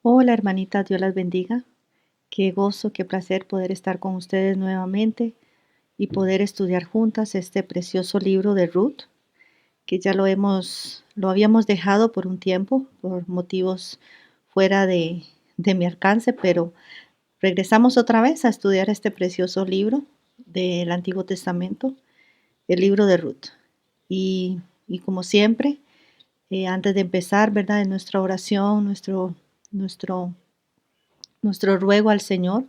Hola hermanita, Dios las bendiga. Qué gozo, qué placer poder estar con ustedes nuevamente y poder estudiar juntas este precioso libro de Ruth, que ya lo habíamos dejado por un tiempo, por motivos fuera de mi alcance, pero regresamos otra vez a estudiar este precioso libro del Antiguo Testamento, el libro de Ruth. Y como siempre, antes de empezar, ¿verdad? En nuestra oración, nuestro nuestro ruego al Señor,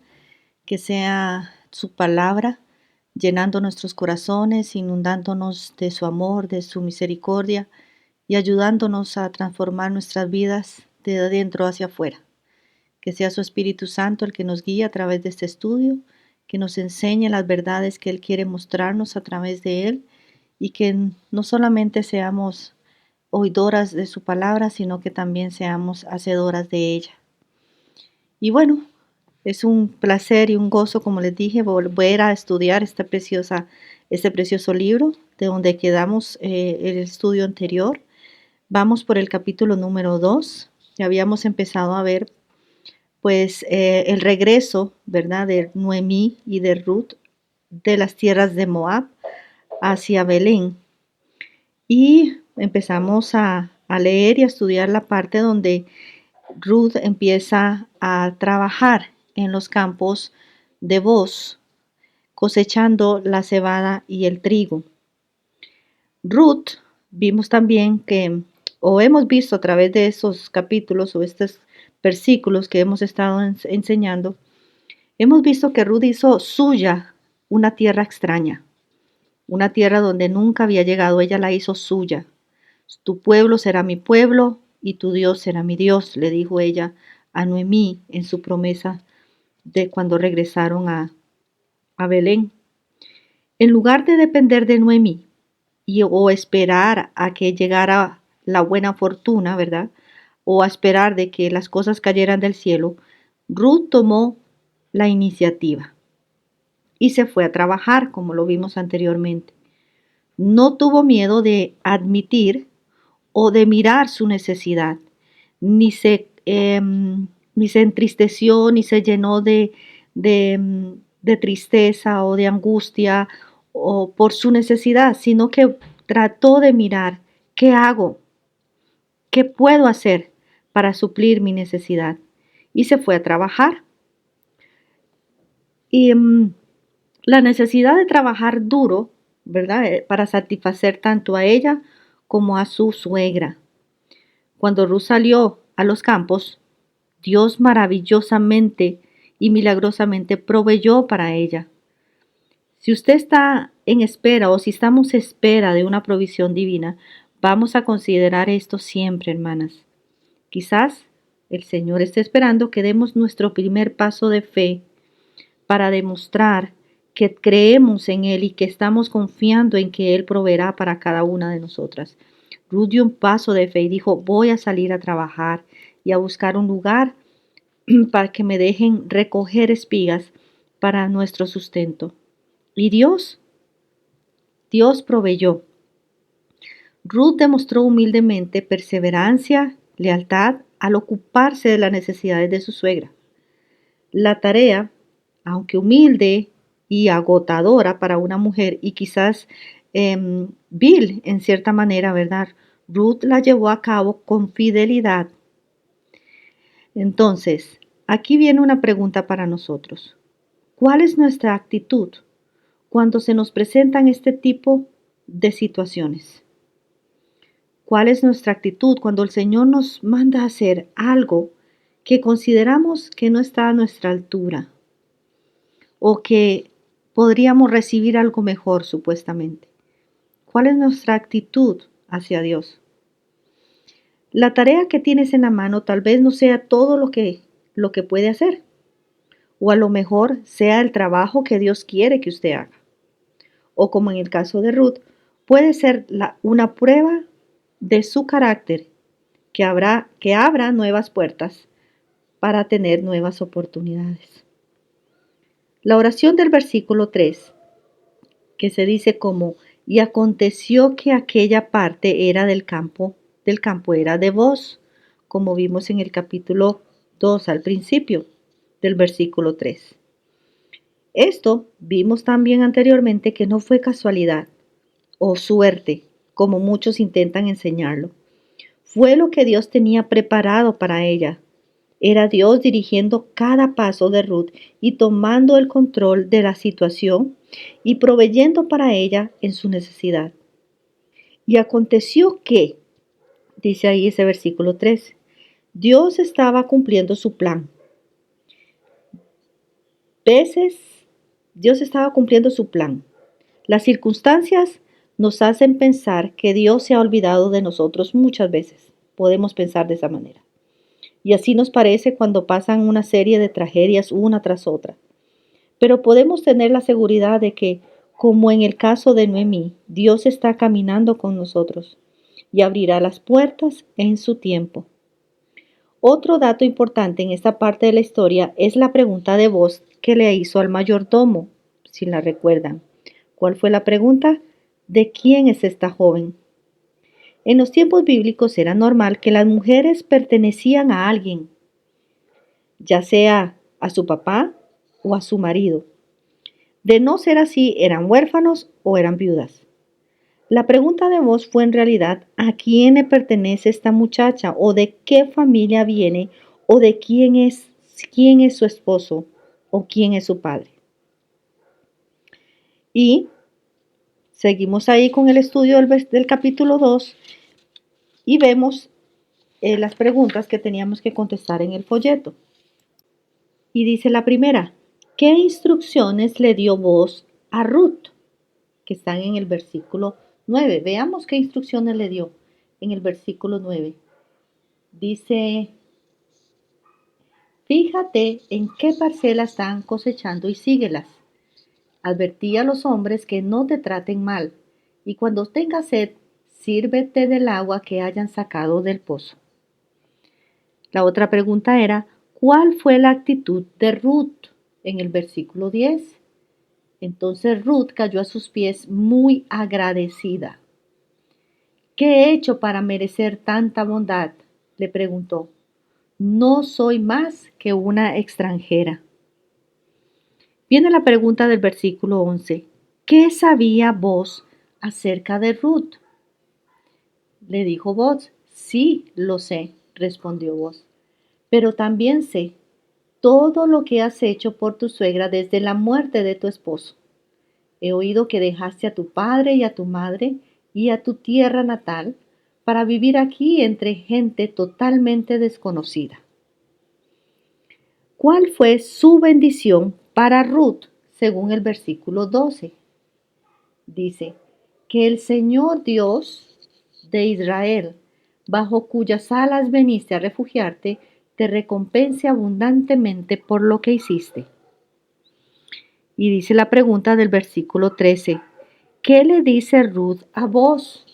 que sea su palabra llenando nuestros corazones, inundándonos de su amor, de su misericordia y ayudándonos a transformar nuestras vidas de adentro hacia afuera. Que sea su Espíritu Santo el que nos guíe a través de este estudio, que nos enseñe las verdades que Él quiere mostrarnos a través de Él y que no solamente seamos oidoras de su palabra, sino que también seamos hacedoras de ella. Y bueno, es un placer y un gozo, como les dije, volver a estudiar este precioso libro de donde quedamos el estudio anterior. Vamos por el capítulo número 2. Ya habíamos empezado a ver pues el regreso, ¿verdad?, de Noemí y de Ruth de las tierras de Moab hacia Belén. Y empezamos a leer y a estudiar la parte donde Ruth empieza a trabajar en los campos de Booz, cosechando la cebada y el trigo. Ruth, vimos también que, o hemos visto a través de esos capítulos o estos versículos que hemos estado enseñando, hemos visto que Ruth hizo suya una tierra extraña, una tierra donde nunca había llegado, ella la hizo suya. Tu pueblo será mi pueblo y tu Dios será mi Dios, le dijo ella a Noemí en su promesa de cuando regresaron a Belén. En lugar de depender de Noemí o esperar a que llegara la buena fortuna, ¿verdad? O a esperar de que las cosas cayeran del cielo, Ruth tomó la iniciativa y se fue a trabajar, como lo vimos anteriormente. No tuvo miedo de admitir o de mirar su necesidad, ni se, ni se entristeció, ni se llenó de tristeza o de angustia o por su necesidad, sino que trató de mirar qué hago, qué puedo hacer para suplir mi necesidad. Y se fue a trabajar. Y la necesidad de trabajar duro, ¿verdad? Para satisfacer tanto a ella como a su suegra. Cuando Ruth salió a los campos, Dios maravillosamente y milagrosamente proveyó para ella. Si usted está en espera o si estamos en espera de una provisión divina, vamos a considerar esto siempre, hermanas. Quizás el Señor esté esperando que demos nuestro primer paso de fe para demostrar que creemos en Él y que estamos confiando en que Él proveerá para cada una de nosotras. Ruth dio un paso de fe y dijo, voy a salir a trabajar y a buscar un lugar para que me dejen recoger espigas para nuestro sustento. Y Dios proveyó. Ruth demostró humildemente perseverancia, lealtad al ocuparse de las necesidades de su suegra. La tarea, aunque humilde y agotadora para una mujer y quizás vil en cierta manera, ¿verdad? Ruth la llevó a cabo con fidelidad. Entonces, aquí viene una pregunta para nosotros. ¿Cuál es nuestra actitud cuando se nos presentan este tipo de situaciones? ¿Cuál es nuestra actitud cuando el Señor nos manda a hacer algo que consideramos que no está a nuestra altura o que podríamos recibir algo mejor supuestamente? ¿Cuál es nuestra actitud hacia Dios? La tarea que tienes en la mano tal vez no sea todo lo que puede hacer, o a lo mejor sea el trabajo que Dios quiere que usted haga. O como en el caso de Ruth, puede ser una prueba de su carácter que abra nuevas puertas para tener nuevas oportunidades. La oración del versículo 3, que se dice como, y aconteció que aquella parte era del campo era de Booz, como vimos en el capítulo 2 al principio del versículo 3. Esto vimos también anteriormente que no fue casualidad o suerte, como muchos intentan enseñarlo. Fue lo que Dios tenía preparado para ella. Era Dios dirigiendo cada paso de Ruth y tomando el control de la situación y proveyendo para ella en su necesidad. Y aconteció que, dice ahí ese versículo 3, Dios estaba cumpliendo su plan. Dios estaba cumpliendo su plan. Las circunstancias nos hacen pensar que Dios se ha olvidado de nosotros muchas veces. Podemos pensar de esa manera. Y así nos parece cuando pasan una serie de tragedias una tras otra. Pero podemos tener la seguridad de que, como en el caso de Noemí, Dios está caminando con nosotros y abrirá las puertas en su tiempo. Otro dato importante en esta parte de la historia es la pregunta de voz que le hizo al mayordomo, si la recuerdan. ¿Cuál fue la pregunta? ¿De quién es esta joven? En los tiempos bíblicos era normal que las mujeres pertenecían a alguien, ya sea a su papá o a su marido. De no ser así, eran huérfanos o eran viudas. La pregunta de voz fue en realidad ¿a quién le pertenece esta muchacha? ¿O de qué familia viene? ¿O de quién es su esposo? ¿O quién es su padre? Y seguimos ahí con el estudio del capítulo 2 y vemos las preguntas que teníamos que contestar en el folleto. Y dice la primera, ¿qué instrucciones le dio Boaz a Ruth? Que están en el versículo 9. Veamos qué instrucciones le dio en el versículo 9. Dice, fíjate en qué parcela están cosechando y síguelas. Advertí a los hombres que no te traten mal, y cuando tengas sed, sírvete del agua que hayan sacado del pozo. La otra pregunta era, ¿cuál fue la actitud de Ruth? En el versículo 10. Entonces Ruth cayó a sus pies muy agradecida. ¿Qué he hecho para merecer tanta bondad? Le preguntó. No soy más que una extranjera. Viene la pregunta del versículo 11. ¿Qué sabía Boaz acerca de Ruth? Le dijo Boaz. Sí, lo sé, respondió Boaz. Pero también sé todo lo que has hecho por tu suegra desde la muerte de tu esposo. He oído que dejaste a tu padre y a tu madre y a tu tierra natal para vivir aquí entre gente totalmente desconocida. ¿Cuál fue su bendición para Ruth según el versículo 12? Dice, que el Señor Dios de Israel, bajo cuyas alas veniste a refugiarte, te recompense abundantemente por lo que hiciste. Y dice la pregunta del versículo 13, ¿qué le dice Ruth a Boaz?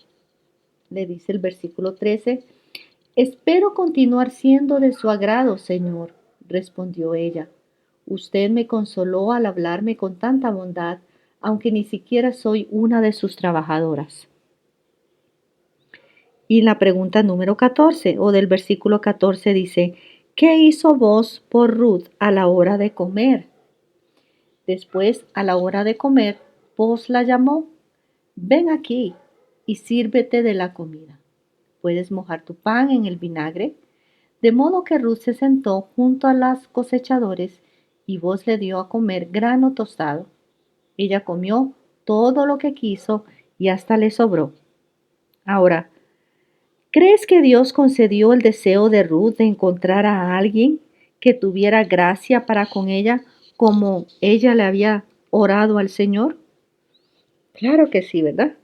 Le dice el versículo 13, espero continuar siendo de su agrado, Señor, respondió ella. Usted me consoló al hablarme con tanta bondad, aunque ni siquiera soy una de sus trabajadoras. Y la pregunta número 14, o del versículo 14 dice, ¿qué hizo Boaz por Ruth a la hora de comer? Después, a la hora de comer, Boaz la llamó, ven aquí y sírvete de la comida. Puedes mojar tu pan en el vinagre. De modo que Ruth se sentó junto a los cosechadores y Boaz le dio a comer grano tostado. Ella comió todo lo que quiso y hasta le sobró. Ahora, ¿crees que Dios concedió el deseo de Ruth de encontrar a alguien que tuviera gracia para con ella como ella le había orado al Señor? Claro que sí, ¿verdad?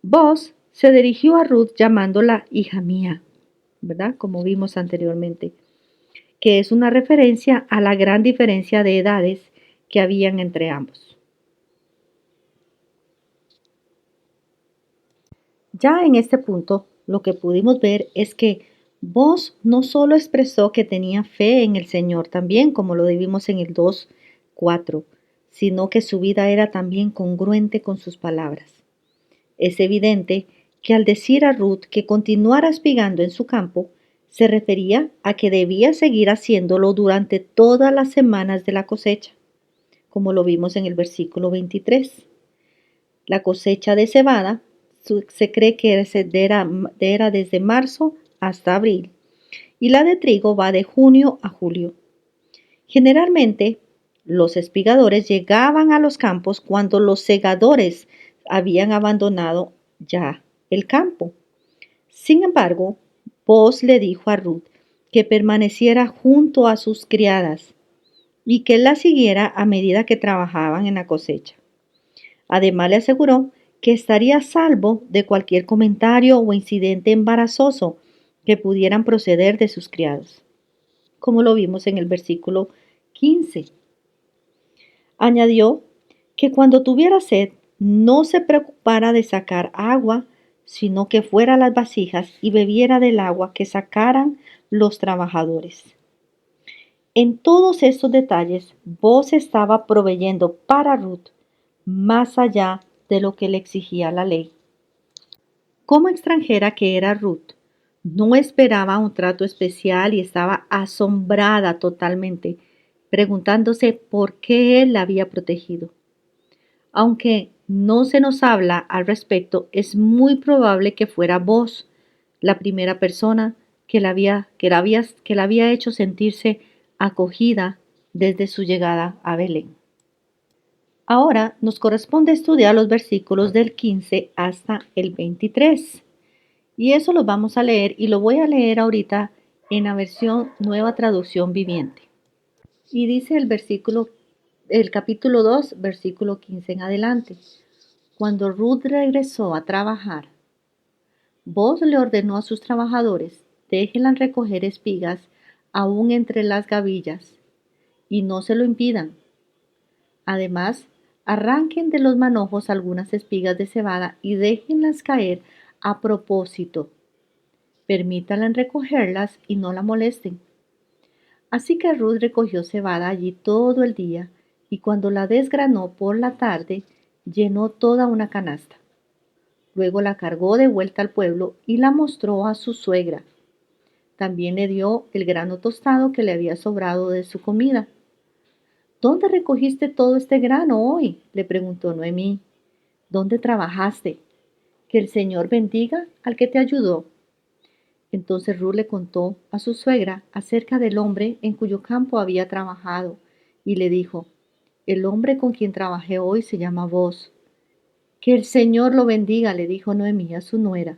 Boaz se dirigió a Ruth llamándola hija mía, ¿verdad? Como vimos anteriormente, que es una referencia a la gran diferencia de edades que habían entre ambos. Ya en este punto, lo que pudimos ver es que Boaz no solo expresó que tenía fe en el Señor también, como lo vimos en el 2:4, sino que su vida era también congruente con sus palabras. Es evidente que al decir a Ruth que continuara espigando en su campo, Se refería a que debía seguir haciéndolo durante todas las semanas de la cosecha, como lo vimos en el versículo 23. La cosecha de cebada se cree que era desde marzo hasta abril y la de trigo va de junio a julio. Generalmente, los espigadores llegaban a los campos cuando los segadores habían abandonado ya el campo. Sin embargo, Boaz le dijo a Ruth que permaneciera junto a sus criadas y que la siguiera a medida que trabajaban en la cosecha. Además, le aseguró que estaría a salvo de cualquier comentario o incidente embarazoso que pudieran proceder de sus criados, como lo vimos en el versículo 15. Añadió que cuando tuviera sed no se preocupara de sacar agua, sino que fuera a las vasijas y bebiera del agua que sacaran los trabajadores. En todos estos detalles, Boaz estaba proveyendo para Ruth más allá de lo que le exigía la ley. Como extranjera que era Ruth, no esperaba un trato especial y estaba asombrada totalmente, preguntándose por qué él la había protegido. Aunque no se nos habla al respecto, es muy probable que fuera Boaz la primera persona que la había hecho sentirse acogida desde su llegada a Belén. Ahora nos corresponde estudiar los versículos del 15 hasta el 23. Y eso lo vamos a leer y lo voy a leer ahorita en la versión Nueva Traducción Viviente. Y dice el capítulo 2, versículo 15 en adelante. Cuando Ruth regresó a trabajar, Boaz le ordenó a sus trabajadores, déjenla recoger espigas aún entre las gavillas y no se lo impidan. Además, arranquen de los manojos algunas espigas de cebada y déjenlas caer a propósito. Permítanla recogerlas y no la molesten. Así que Ruth recogió cebada allí todo el día y cuando la desgranó por la tarde, llenó toda una canasta. Luego la cargó de vuelta al pueblo y la mostró a su suegra. También le dio el grano tostado que le había sobrado de su comida. ¿Dónde recogiste todo este grano hoy?, le preguntó Noemí. ¿Dónde trabajaste? Que el Señor bendiga al que te ayudó. Entonces Ruth le contó a su suegra acerca del hombre en cuyo campo había trabajado y le dijo, el hombre con quien trabajé hoy se llama Boaz. Que el Señor lo bendiga, le dijo Noemí a su nuera.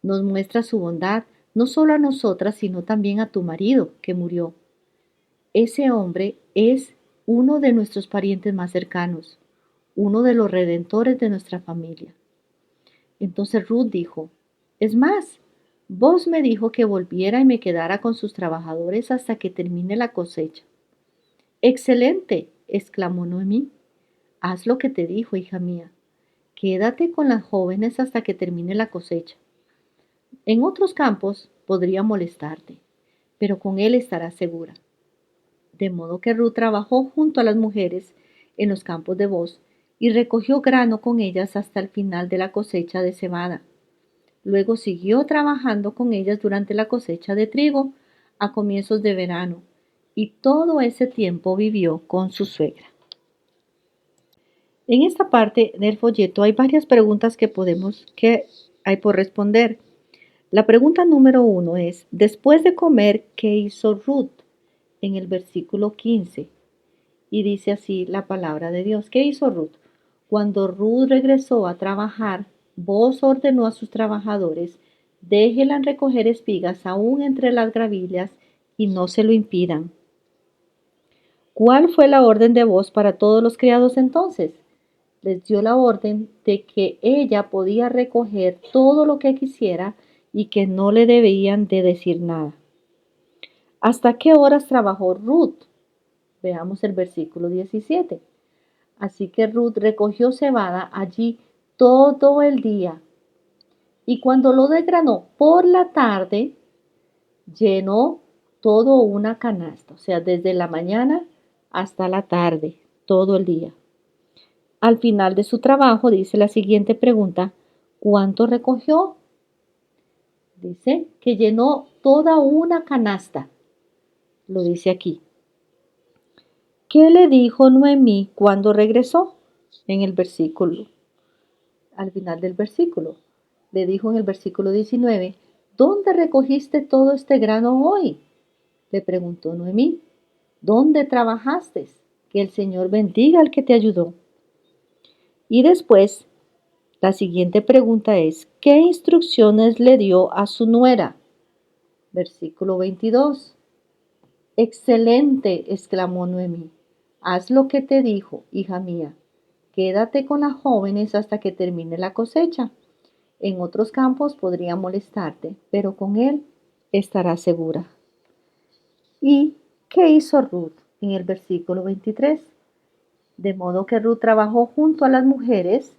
Nos muestra su bondad no solo a nosotras, sino también a tu marido que murió. Ese hombre es uno de nuestros parientes más cercanos, uno de los redentores de nuestra familia. Entonces Ruth dijo, es más, Boaz me dijo que volviera y me quedara con sus trabajadores hasta que termine la cosecha. Excelente, exclamó Noemí. Haz lo que te dijo, hija mía. Quédate con las jóvenes hasta que termine la cosecha. En otros campos podría molestarte, pero con él estarás segura. De modo que Ruth trabajó junto a las mujeres en los campos de Boaz y recogió grano con ellas hasta el final de la cosecha de cebada. Luego siguió trabajando con ellas durante la cosecha de trigo a comienzos de verano y todo ese tiempo vivió con su suegra. En esta parte del folleto hay varias preguntas que hay por responder. La pregunta número 1 es, después de comer, ¿qué hizo Ruth? En el versículo 15. Y dice así la palabra de Dios. ¿Qué hizo Ruth? Cuando Ruth regresó a trabajar, Boaz ordenó a sus trabajadores, déjenla recoger espigas aún entre las gavillas y no se lo impidan. ¿Cuál fue la orden de Boaz para todos los criados entonces? Les dio la orden de que ella podía recoger todo lo que quisiera y que no le debían de decir nada. ¿Hasta qué horas trabajó Ruth? Veamos el versículo 17. Así que Ruth recogió cebada allí todo el día. Y cuando lo desgranó por la tarde, llenó todo una canasta. O sea, desde la mañana hasta la tarde, todo el día. Al final de su trabajo, dice la siguiente pregunta, ¿cuánto recogió? Dice que llenó toda una canasta. Lo dice aquí. ¿Qué le dijo Noemí cuando regresó? En el versículo, al final del versículo. Le dijo en el versículo 19, ¿dónde recogiste todo este grano hoy? Le preguntó Noemí. ¿Dónde trabajaste? Que el Señor bendiga al que te ayudó. Y después, la siguiente pregunta es, ¿qué instrucciones le dio a su nuera? Versículo 22. Excelente, exclamó Noemí. Haz lo que te dijo, hija mía. Quédate con las jóvenes hasta que termine la cosecha. En otros campos podría molestarte, pero con él estarás segura. ¿Y qué hizo Ruth en el versículo 23? De modo que Ruth trabajó junto a las mujeres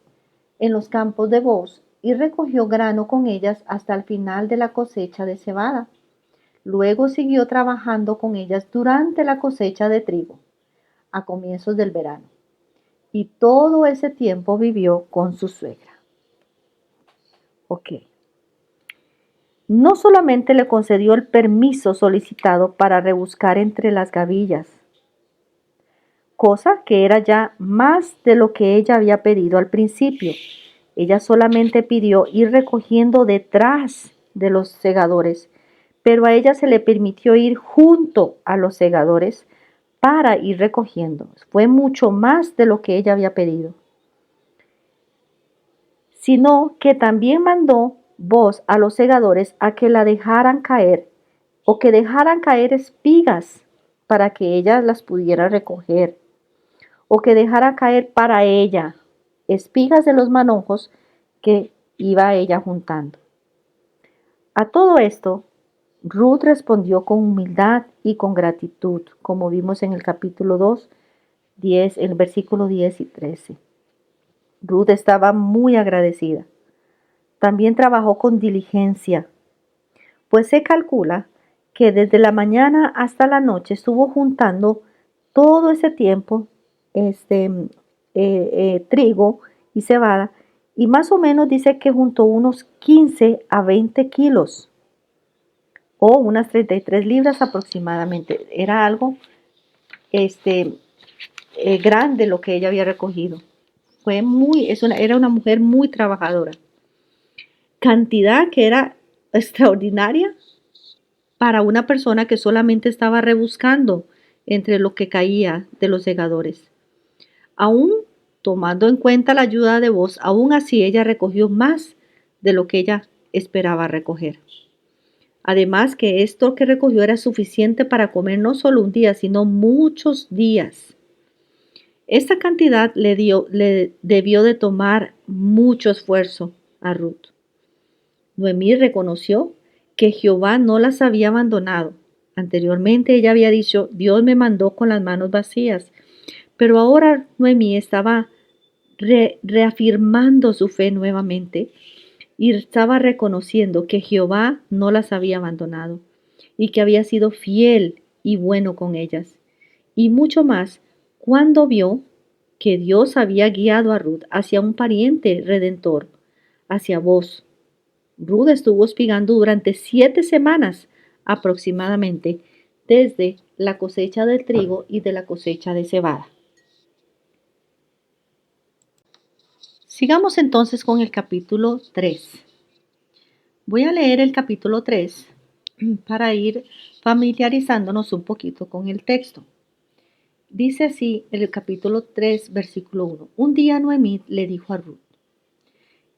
en los campos de Booz y recogió grano con ellas hasta el final de la cosecha de cebada. Luego siguió trabajando con ellas durante la cosecha de trigo, a comienzos del verano. Y todo ese tiempo vivió con su suegra. Ok. No solamente le concedió el permiso solicitado para rebuscar entre las gavillas, cosa que era ya más de lo que ella había pedido al principio. Ella solamente pidió ir recogiendo detrás de los segadores, pero a ella se le permitió ir junto a los segadores para ir recogiendo. Fue mucho más de lo que ella había pedido. Sino que también mandó voz a los segadores a que la dejaran caer o que dejaran caer espigas para que ella las pudiera recoger o que dejara caer para ella espigas de los manojos que iba ella juntando. A todo esto, Ruth respondió con humildad y con gratitud, como vimos en el capítulo 2, el versículo 10 y 13. Ruth estaba muy agradecida. También trabajó con diligencia, pues se calcula que desde la mañana hasta la noche estuvo juntando todo ese tiempo trigo y cebada, y más o menos dice que juntó unos 15 a 20 kilos o unas 33 libras aproximadamente. Era algo grande lo que ella había recogido. Era una mujer muy trabajadora. Cantidad que era extraordinaria para una persona que solamente estaba rebuscando entre lo que caía de los segadores. Aún tomando en cuenta la ayuda de Booz, aún así ella recogió más de lo que ella esperaba recoger. Además que esto que recogió era suficiente para comer no solo un día, sino muchos días. Esta cantidad le debió de tomar mucho esfuerzo a Ruth. Noemí reconoció que Jehová no las había abandonado. Anteriormente ella había dicho, Dios me mandó con las manos vacías. Pero ahora Noemí estaba reafirmando su fe nuevamente y estaba reconociendo que Jehová no las había abandonado y que había sido fiel y bueno con ellas. Y mucho más cuando vio que Dios había guiado a Ruth hacia un pariente redentor, hacia Booz. Ruth estuvo hostigando durante 7 semanas aproximadamente desde la cosecha del trigo y de la cosecha de cebada. Sigamos entonces con el capítulo 3. Voy a leer el capítulo 3 para ir familiarizándonos un poquito con el texto. Dice así el capítulo 3, versículo 1. Un día Noemí le dijo a Ruth,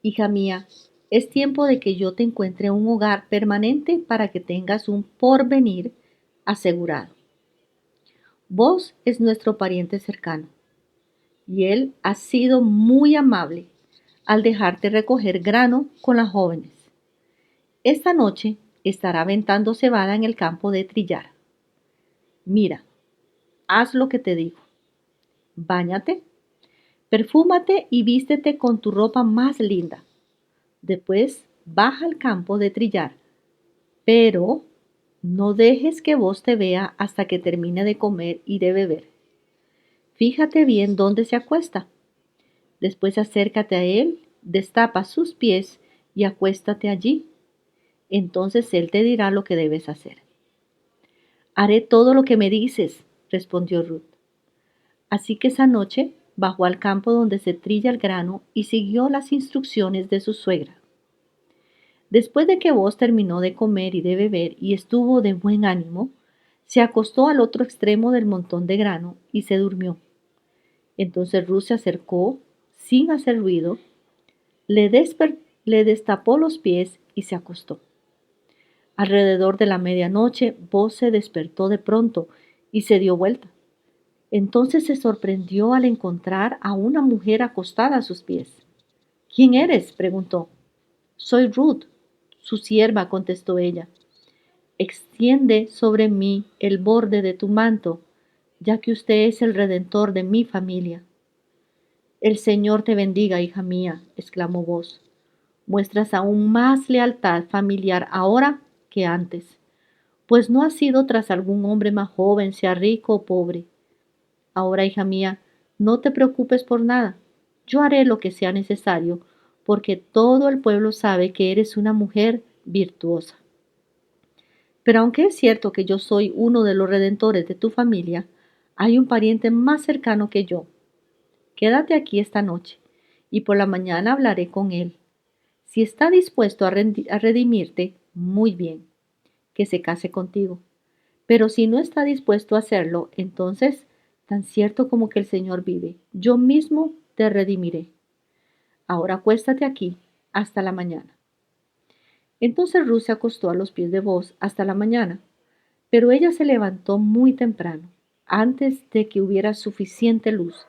hija mía, es tiempo de que yo te encuentre un hogar permanente para que tengas un porvenir asegurado. Vos es nuestro pariente cercano y él ha sido muy amable al dejarte recoger grano con las jóvenes. Esta noche estará aventando cebada en el campo de trillar. Mira, haz lo que te digo. Báñate, perfúmate y vístete con tu ropa más linda. Después baja al campo de trillar, pero no dejes que vos te vea hasta que termine de comer y de beber. Fíjate bien dónde se acuesta. Después acércate a él, destapa sus pies y acuéstate allí. Entonces él te dirá lo que debes hacer. Haré todo lo que me dices, respondió Ruth. Así que esa noche bajó al campo donde se trilla el grano y siguió las instrucciones de su suegra. Después de que Boaz terminó de comer y de beber y estuvo de buen ánimo, se acostó al otro extremo del montón de grano y se durmió. Entonces Ruth se acercó sin hacer ruido, le destapó los pies y se acostó. Alrededor de la medianoche, Boaz se despertó de pronto y se dio vuelta. Entonces se sorprendió al encontrar a una mujer acostada a sus pies. ¿Quién eres?, preguntó. Soy Ruth, su sierva, contestó ella. Extiende sobre mí el borde de tu manto, ya que usted es el redentor de mi familia. El Señor te bendiga, hija mía, exclamó Boaz. Muestras aún más lealtad familiar ahora que antes, pues no has ido tras algún hombre más joven, sea rico o pobre. Ahora, hija mía, no te preocupes por nada. Yo haré lo que sea necesario, porque todo el pueblo sabe que eres una mujer virtuosa. Pero aunque es cierto que yo soy uno de los redentores de tu familia, hay un pariente más cercano que yo. Quédate aquí esta noche, y por la mañana hablaré con él. Si está dispuesto a redimirte, muy bien, que se case contigo. Pero si no está dispuesto a hacerlo, entonces, tan cierto como que el Señor vive, yo mismo te redimiré. Ahora acuéstate aquí hasta la mañana. Entonces Ruth se acostó a los pies de Boaz hasta la mañana, pero ella se levantó muy temprano, antes de que hubiera suficiente luz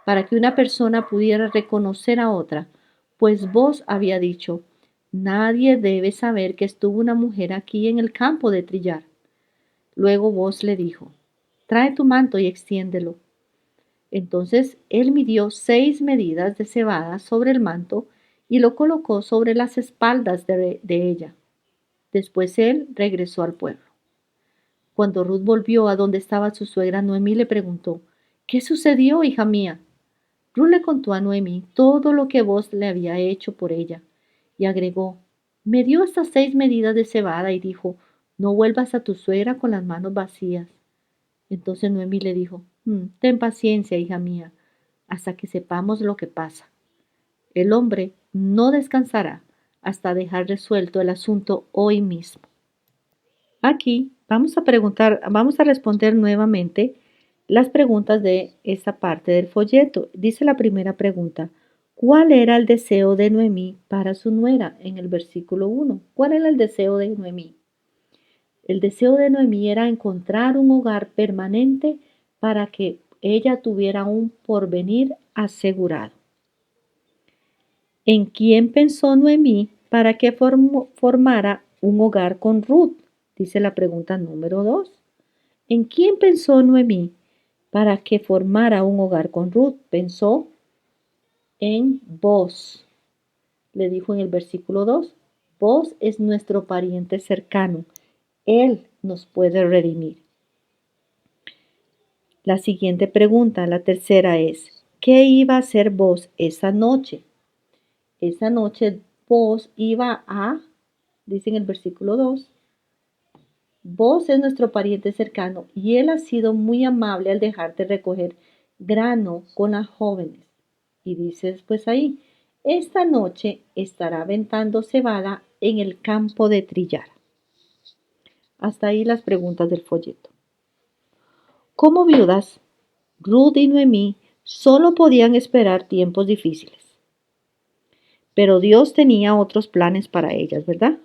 para que una persona pudiera reconocer a otra, pues Boaz había dicho, nadie debe saber que estuvo una mujer aquí en el campo de trillar. Luego Boaz le dijo, trae tu manto y extiéndelo. Entonces él midió 6 medidas de cebada sobre el manto y lo colocó sobre las espaldas de ella. Después él regresó al pueblo. Cuando Ruth volvió a donde estaba su suegra, Noemí le preguntó, ¿qué sucedió, hija mía? Ruth le contó a Noemí todo lo que Boaz le había hecho por ella y agregó, me dio estas 6 medidas de cebada y dijo, no vuelvas a tu suegra con las manos vacías. Entonces Noemí le dijo, ten paciencia, hija mía, hasta que sepamos lo que pasa. El hombre no descansará hasta dejar resuelto el asunto hoy mismo. Aquí vamos a responder nuevamente las preguntas de esta parte del folleto. Dice la primera pregunta, ¿cuál era el deseo de Noemí para su nuera? En el versículo 1, ¿cuál era el deseo de Noemí? El deseo de Noemí era encontrar un hogar permanente para que ella tuviera un porvenir asegurado. ¿En quién pensó Noemí para que formara un hogar con Ruth? Dice la pregunta número 2. ¿En quién pensó Noemí para que formara un hogar con Ruth? Pensó en Boaz. Le dijo en el versículo 2, Boaz es nuestro pariente cercano. Él nos puede redimir. La siguiente pregunta, la tercera es, ¿qué iba a hacer Boaz esa noche? Esa noche Boaz iba a, dice en el versículo 2, Boaz es nuestro pariente cercano y él ha sido muy amable al dejarte recoger grano con las jóvenes. Y dice después ahí, esta noche estará aventando cebada en el campo de trillar. Hasta ahí las preguntas del folleto. Como viudas, Ruth y Noemí solo podían esperar tiempos difíciles. Pero Dios tenía otros planes para ellas, ¿verdad?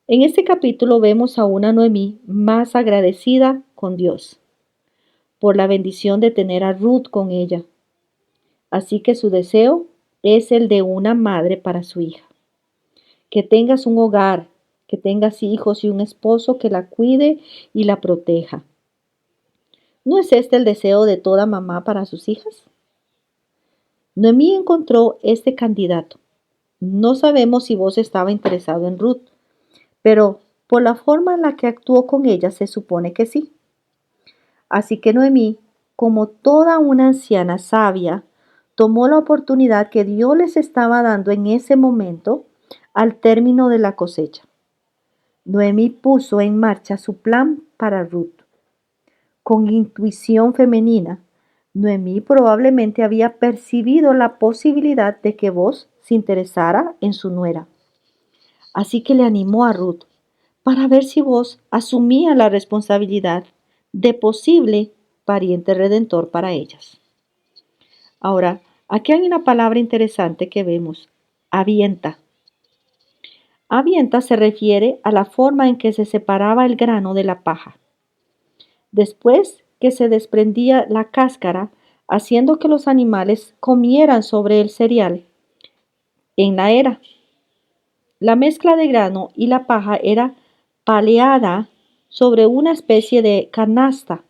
En este capítulo vemos a una Noemí más agradecida con Dios por la bendición de tener a Ruth con ella. Así que su deseo es el de una madre para su hija. Que tengas un hogar, que tengas hijos y un esposo que la cuide y la proteja. ¿No es este el deseo de toda mamá para sus hijas? Noemí encontró este candidato. No sabemos si Boaz estaba interesado en Ruth, pero por la forma en la que actuó con ella se supone que sí. Así que Noemí, como toda una anciana sabia, tomó la oportunidad que Dios les estaba dando en ese momento al término de la cosecha. Noemí puso en marcha su plan para Ruth. Con intuición femenina, Noemí probablemente había percibido la posibilidad de que Boaz se interesara en su nuera. Así que le animó a Ruth para ver si Boaz asumía la responsabilidad de posible pariente redentor para ellas. Ahora, aquí hay una palabra interesante que vemos: avienta. Avienta se refiere a la forma en que se separaba el grano de la paja. Después que se desprendía la cáscara, haciendo que los animales comieran sobre el cereal. En la era, la mezcla de grano y la paja era paleada sobre una especie de canasta.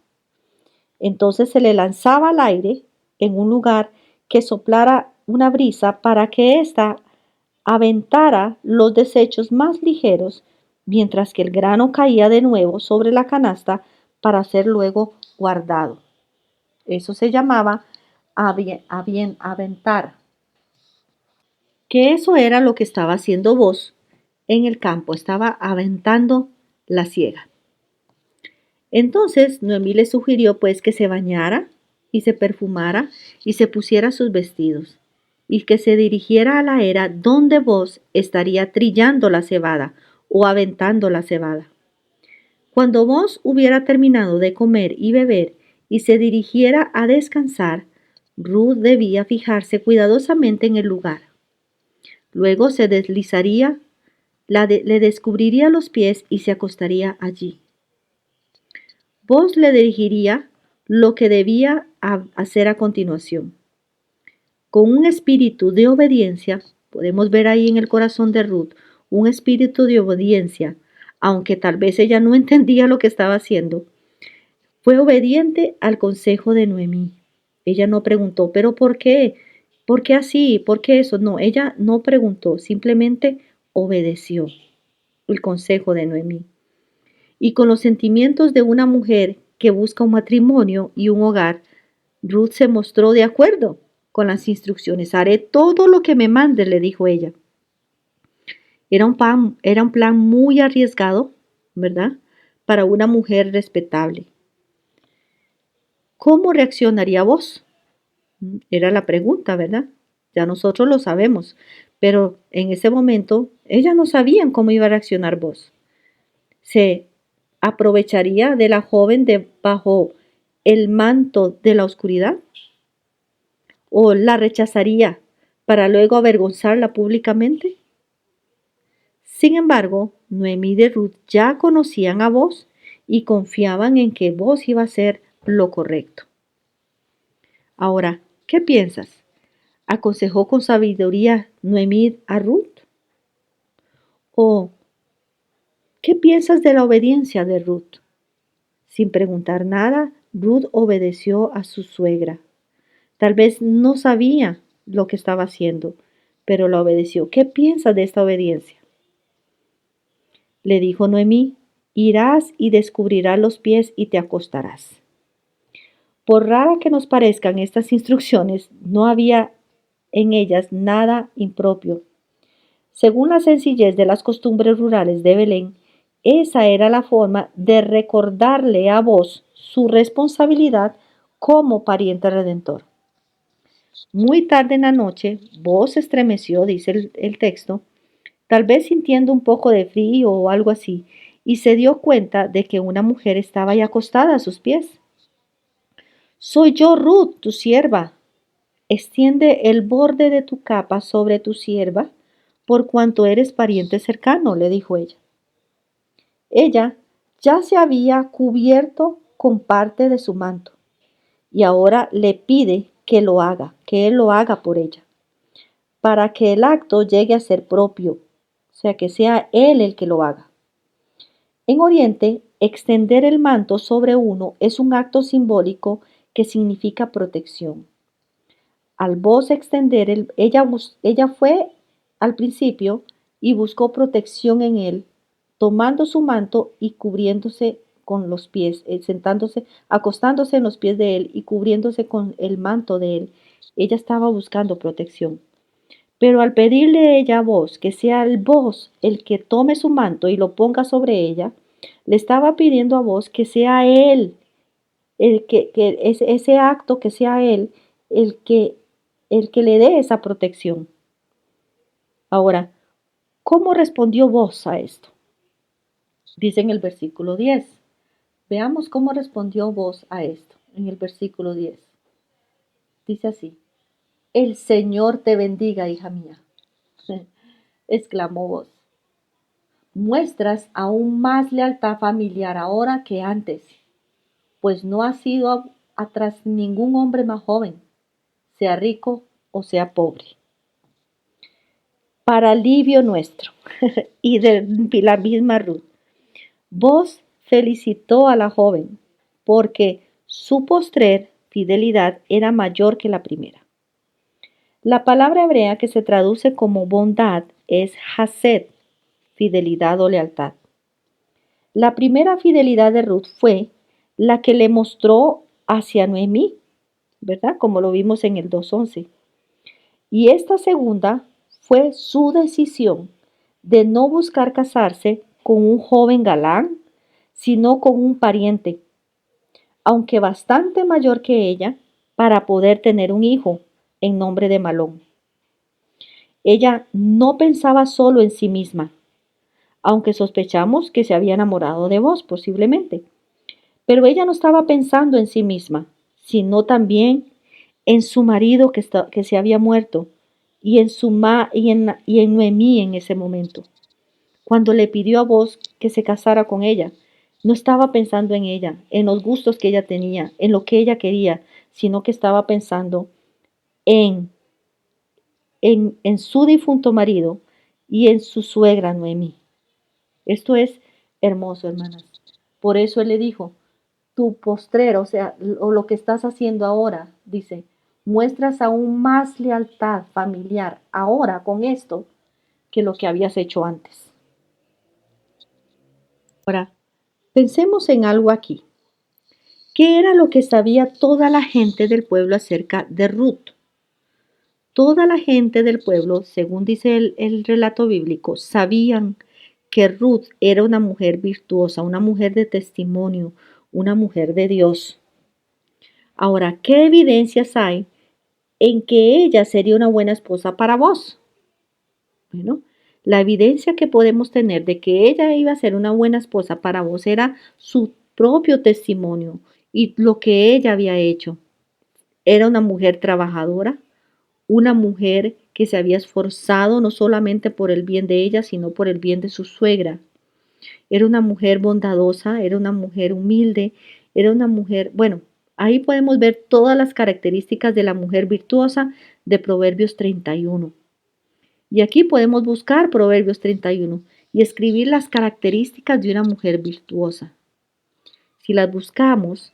Entonces se le lanzaba al aire en un lugar que soplara una brisa para que ésta aventara los desechos más ligeros, mientras que el grano caía de nuevo sobre la canasta para ser luego guardado. Eso se llamaba aventar. Que eso era lo que estaba haciendo Boaz en el campo, estaba aventando la siega. Entonces Noemí le sugirió pues que se bañara y se perfumara y se pusiera sus vestidos y que se dirigiera a la era donde Boaz estaría trillando la cebada o aventando la cebada. Cuando Boaz hubiera terminado de comer y beber y se dirigiera a descansar, Ruth debía fijarse cuidadosamente en el lugar. Luego se deslizaría, le descubriría los pies y se acostaría allí. Boaz le dirigiría lo que debía hacer a continuación. Con un espíritu de obediencia, podemos ver ahí en el corazón de Ruth, un espíritu de obediencia, aunque tal vez ella no entendía lo que estaba haciendo, fue obediente al consejo de Noemí. Ella no preguntó, ¿pero por qué? ¿Por qué así? ¿Por qué eso? No, ella no preguntó, simplemente obedeció el consejo de Noemí. Y con los sentimientos de una mujer que busca un matrimonio y un hogar, Ruth se mostró de acuerdo con las instrucciones. Haré todo lo que me mandes, le dijo ella. Era un plan muy arriesgado, ¿verdad? Para una mujer respetable. ¿Cómo reaccionaría vos? Era la pregunta, ¿verdad? Ya nosotros lo sabemos, pero en ese momento ellas no sabían cómo iba a reaccionar vos. ¿Se aprovecharía de la joven bajo el manto de la oscuridad? ¿O la rechazaría para luego avergonzarla públicamente? Sin embargo, Noemí y Ruth ya conocían a Boaz y confiaban en que Boaz iba a hacer lo correcto. Ahora, ¿qué piensas? ¿Aconsejó con sabiduría Noemí a Ruth? ¿O qué piensas de la obediencia de Ruth? Sin preguntar nada, Ruth obedeció a su suegra. Tal vez no sabía lo que estaba haciendo, pero la obedeció. ¿Qué piensas de esta obediencia? Le dijo Noemí: irás y descubrirás los pies y te acostarás. Por rara que nos parezcan estas instrucciones, no había en ellas nada impropio. Según la sencillez de las costumbres rurales de Belén, esa era la forma de recordarle a Boaz su responsabilidad como pariente redentor. Muy tarde en la noche, Boaz se estremeció, dice el texto, tal vez sintiendo un poco de frío o algo así, y se dio cuenta de que una mujer estaba ahí acostada a sus pies. Soy yo, Ruth, tu sierva. Extiende el borde de tu capa sobre tu sierva, por cuanto eres pariente cercano, le dijo ella. Ella ya se había cubierto con parte de su manto, y ahora le pide que lo haga, que él lo haga por ella, para que el acto llegue a ser propio, o sea, que sea él el que lo haga. En Oriente, extender el manto sobre uno es un acto simbólico que significa protección. Al Boaz extender, ella fue al principio y buscó protección en él, tomando su manto y cubriéndose con los pies, sentándose, acostándose en los pies de él y cubriéndose con el manto de él. Ella estaba buscando protección. Pero al pedirle ella a Boaz que sea el Boaz el que tome su manto y lo ponga sobre ella, le estaba pidiendo a Boaz que sea él, ese acto que sea él el que, el que le dé esa protección. Ahora, ¿cómo respondió Boaz a esto? Dice en el versículo 10. Veamos cómo respondió Boaz a esto en el versículo 10. Dice así: el Señor te bendiga, hija mía, exclamó Boaz. Muestras aún más lealtad familiar ahora que antes, pues no has sido atrás ningún hombre más joven, sea rico o sea pobre. Para alivio nuestro y de la misma Ruth, Boaz felicitó a la joven porque su postrer fidelidad era mayor que la primera. La palabra hebrea que se traduce como bondad es hased, fidelidad o lealtad. La primera fidelidad de Ruth fue la que le mostró hacia Noemí, ¿verdad? Como lo vimos en el 2:11. Y esta segunda fue su decisión de no buscar casarse con un joven galán, sino con un pariente, aunque bastante mayor que ella, para poder tener un hijo en nombre de Malón. Ella no pensaba solo en sí misma, aunque sospechamos que se había enamorado de Boaz posiblemente. Pero ella no estaba pensando en sí misma, sino también en su marido que se había muerto y en Noemí en ese momento. Cuando le pidió a Boaz que se casara con ella, no estaba pensando en ella, en los gustos que ella tenía, en lo que ella quería, sino que estaba pensando en, en su difunto marido y en su suegra Noemí. Esto es hermoso, hermanas. Por eso él le dijo: tu postrero, o sea, o lo que estás haciendo ahora, dice, muestras aún más lealtad familiar ahora con esto que lo que habías hecho antes. Ahora, pensemos en algo aquí. ¿Qué era lo que sabía toda la gente del pueblo acerca de Ruth? Toda la gente del pueblo, según dice el relato bíblico, sabían que Ruth era una mujer virtuosa, una mujer de testimonio, una mujer de Dios. Ahora, ¿qué evidencias hay en que ella sería una buena esposa para vos? Bueno, la evidencia que podemos tener de que ella iba a ser una buena esposa para vos era su propio testimonio y lo que ella había hecho. Era una mujer trabajadora, una mujer que se había esforzado no solamente por el bien de ella, sino por el bien de su suegra. Era una mujer bondadosa, era una mujer humilde, era una mujer, bueno, ahí podemos ver todas las características de la mujer virtuosa de Proverbios 31. Y aquí podemos buscar Proverbios 31 y escribir las características de una mujer virtuosa. Si las buscamos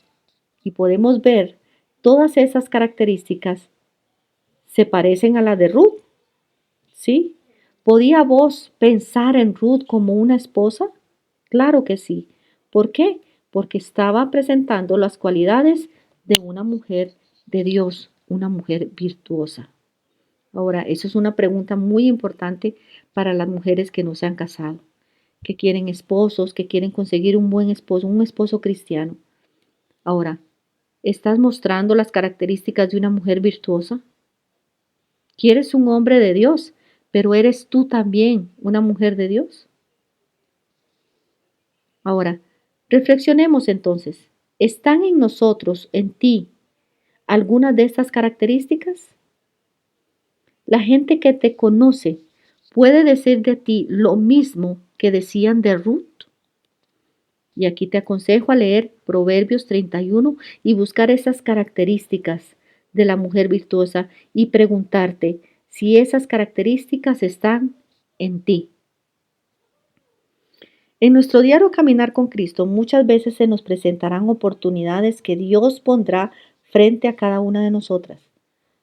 y podemos ver todas esas características, se parecen a las de Ruth, ¿sí? ¿Podía vos pensar en Ruth como una esposa? Claro que sí. ¿Por qué? Porque estaba presentando las cualidades de una mujer de Dios, una mujer virtuosa. Ahora, eso es una pregunta muy importante para las mujeres que no se han casado, que quieren esposos, que quieren conseguir un buen esposo, un esposo cristiano. Ahora, ¿estás mostrando las características de una mujer virtuosa? ¿Quieres un hombre de Dios, pero eres tú también una mujer de Dios? Ahora, reflexionemos entonces. ¿Están en nosotros, en ti, algunas de estas características? La gente que te conoce puede decir de ti lo mismo que decían de Ruth. Y aquí te aconsejo a leer Proverbios 31 y buscar esas características de la mujer virtuosa y preguntarte si esas características están en ti. En nuestro diario caminar con Cristo muchas veces se nos presentarán oportunidades que Dios pondrá frente a cada una de nosotras,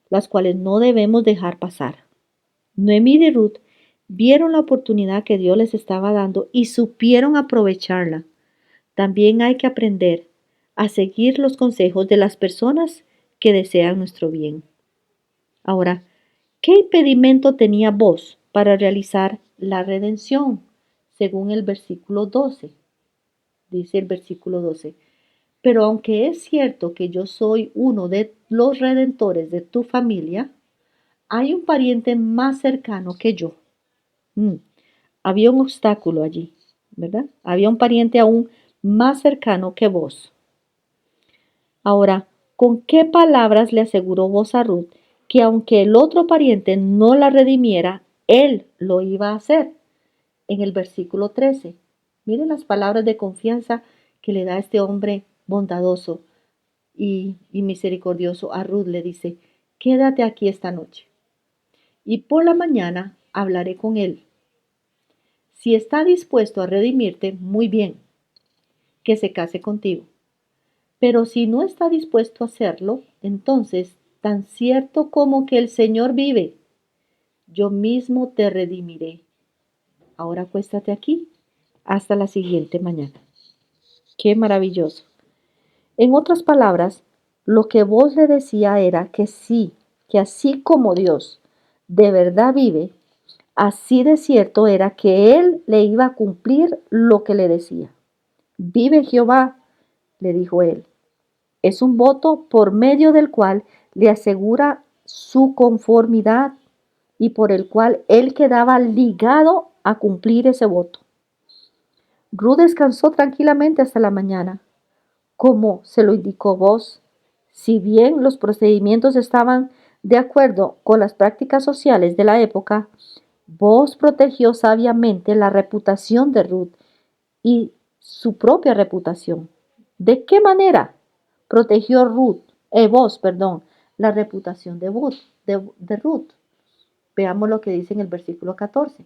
las cuales no debemos dejar pasar. Noemí y Ruth vieron la oportunidad que Dios les estaba dando y supieron aprovecharla. También hay que aprender a seguir los consejos de las personas que desean nuestro bien. Ahora, ¿Qué impedimento tenía vos para realizar la redención? Según el versículo 12. Dice el versículo 12. Pero aunque es cierto que yo soy uno de los redentores de tu familia, hay un pariente más cercano que yo. Mm, Había un obstáculo allí, ¿verdad? Había un pariente aún más cercano que vos. Ahora, ¿con qué palabras le aseguró vos a Ruth que aunque el otro pariente no la redimiera, él lo iba a hacer? En el versículo 13. Miren las palabras de confianza que le da este hombre bondadoso y misericordioso a Ruth. Le dice, quédate aquí esta noche y por la mañana hablaré con él. Si está dispuesto a redimirte, muy bien, que se case contigo. Pero si no está dispuesto a hacerlo, entonces, tan cierto como que el Señor vive, yo mismo te redimiré. Ahora acuéstate aquí hasta la siguiente mañana. Qué maravilloso. En otras palabras, lo que vos le decía era que sí, que así como Dios de verdad vive, así de cierto era que Él le iba a cumplir lo que le decía. Vive Jehová, le dijo él. Es un voto por medio del cual le asegura su conformidad y por el cual él quedaba ligado a cumplir ese voto. Ruth descansó tranquilamente hasta la mañana, como se lo indicó vos. Si bien los procedimientos estaban de acuerdo con las prácticas sociales de la época, vos protegió sabiamente la reputación de Ruth y su propia reputación. ¿De qué manera protegió vos, la reputación de Ruth? Veamos lo que dice en el versículo 14.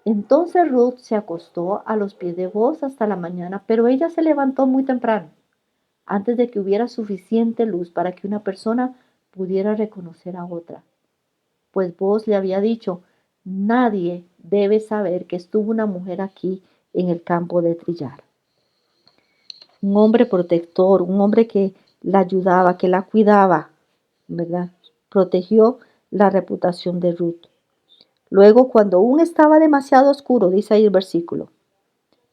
Entonces Ruth se acostó a los pies de vos hasta la mañana, pero ella se levantó muy temprano, antes de que hubiera suficiente luz para que una persona pudiera reconocer a otra. Pues vos le había dicho, nadie debe saber que estuvo una mujer aquí en el campo de trillar. Un hombre protector, un hombre que la ayudaba, que la cuidaba, ¿verdad? Protegió la reputación de Ruth. Luego, cuando aún estaba demasiado oscuro, dice ahí el versículo,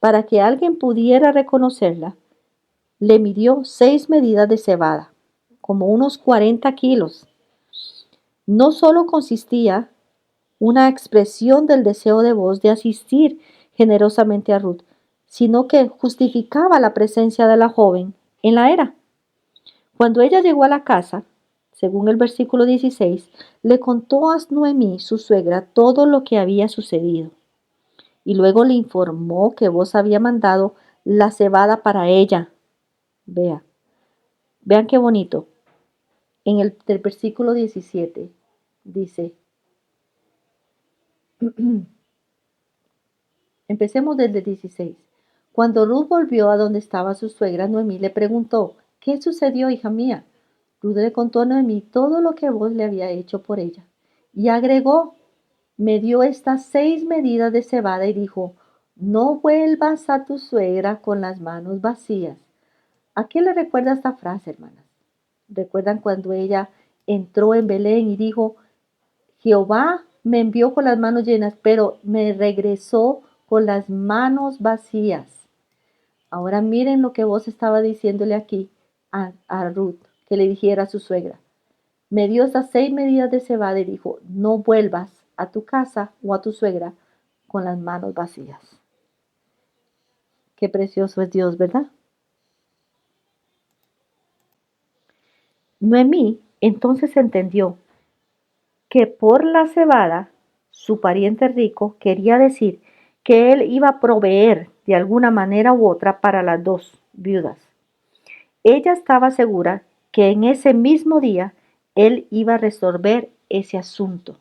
para que alguien pudiera reconocerla, le midió 6 medidas de cebada, como unos 40 kilos. No solo consistía una expresión del deseo de voz de asistir generosamente a Ruth, sino que justificaba la presencia de la joven en la era. Cuando ella llegó a la casa, según el versículo 16, le contó a Noemí, su suegra, todo lo que había sucedido. Y luego le informó que vos había mandado la cebada para ella. Vean qué bonito. En el versículo 17 dice, empecemos desde el 16. Cuando Ruth volvió a donde estaba su suegra, Noemí le preguntó, ¿qué sucedió, hija mía? Ruth le contó a Noemí todo lo que vos le había hecho por ella. Y agregó, me dio estas 6 medidas de cebada y dijo, no vuelvas a tu suegra con las manos vacías. ¿A qué le recuerda esta frase, hermanas? ¿Recuerdan cuando ella entró en Belén y dijo, Jehová me envió con las manos llenas, pero me regresó con las manos vacías? Ahora miren lo que vos estaba diciéndole aquí a Ruth, que le dijera a su suegra. Me dio esas 6 medidas de cebada y dijo, no vuelvas a tu casa o a tu suegra con las manos vacías. Qué precioso es Dios, ¿verdad? Noemí entonces entendió que por la cebada, su pariente rico quería decir que él iba a proveer de alguna manera u otra para las dos viudas. Ella estaba segura que en ese mismo día él iba a resolver ese asunto.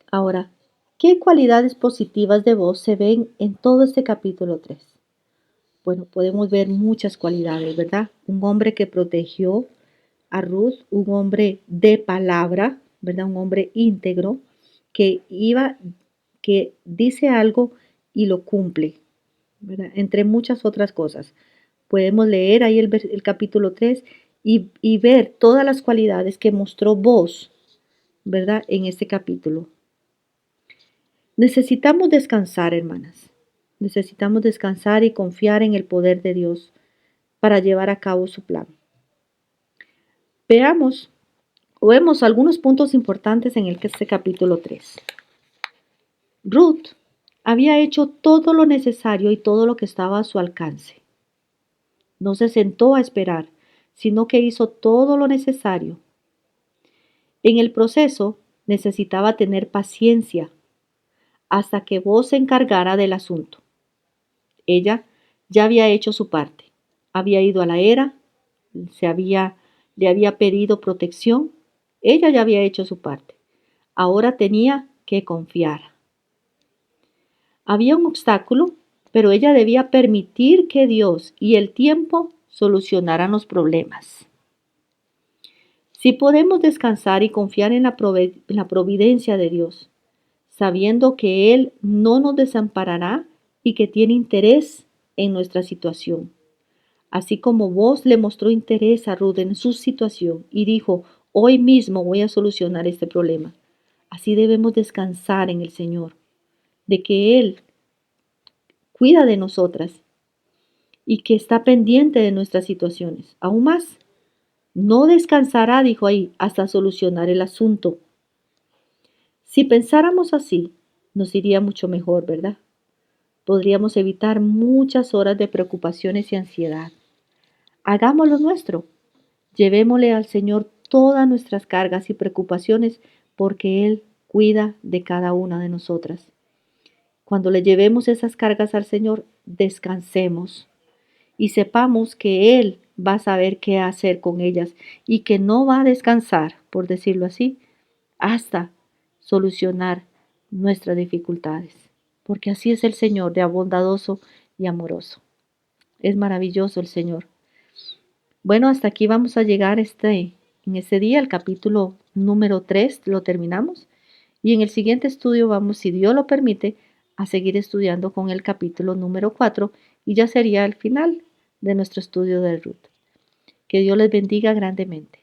Ahora, ¿qué cualidades positivas de vos se ven en todo este capítulo 3? Bueno, podemos ver muchas cualidades, ¿verdad? Un hombre que protegió a Ruth, un hombre de palabra, ¿verdad? Un hombre íntegro que dice algo y lo cumple, ¿verdad? Entre muchas otras cosas. Podemos leer ahí el capítulo 3 y ver todas las cualidades que mostró vos ¿verdad? En este capítulo. Necesitamos descansar, hermanas. Necesitamos descansar y confiar en el poder de Dios para llevar a cabo su plan. Veamos o vemos algunos puntos importantes en este capítulo 3. Ruth había hecho todo lo necesario y todo lo que estaba a su alcance. No se sentó a esperar, sino que hizo todo lo necesario. En el proceso necesitaba tener paciencia hasta que Boaz se encargara del asunto. Ella ya había hecho su parte. Había ido a la era, le había pedido protección. Ella ya había hecho su parte. Ahora tenía que confiar. Había un obstáculo, pero ella debía permitir que Dios y el tiempo solucionaran los problemas. Si podemos descansar y confiar en la providencia de Dios, sabiendo que Él no nos desamparará y que tiene interés en nuestra situación. Así como vos le mostró interés a Ruth en su situación y dijo, hoy mismo voy a solucionar este problema. Así debemos descansar en el Señor, de que Él cuida de nosotras y que está pendiente de nuestras situaciones. Aún más, no descansará, dijo ahí, hasta solucionar el asunto. Si pensáramos así, nos iría mucho mejor, ¿verdad? Podríamos evitar muchas horas de preocupaciones y ansiedad. Hagámoslo nuestro. Llevémosle al Señor todas nuestras cargas y preocupaciones porque Él cuida de cada una de nosotras. Cuando le llevemos esas cargas al Señor, descansemos y sepamos que Él va a saber qué hacer con ellas y que no va a descansar, por decirlo así, hasta solucionar nuestras dificultades. Porque así es el Señor, de bondadoso y amoroso. Es maravilloso el Señor. Bueno, hasta aquí vamos a llegar en este día, el capítulo número 3, lo terminamos. Y en el siguiente estudio vamos, si Dios lo permite, a seguir estudiando con el capítulo número 4 y ya sería el final de nuestro estudio de Ruth. Que Dios les bendiga grandemente.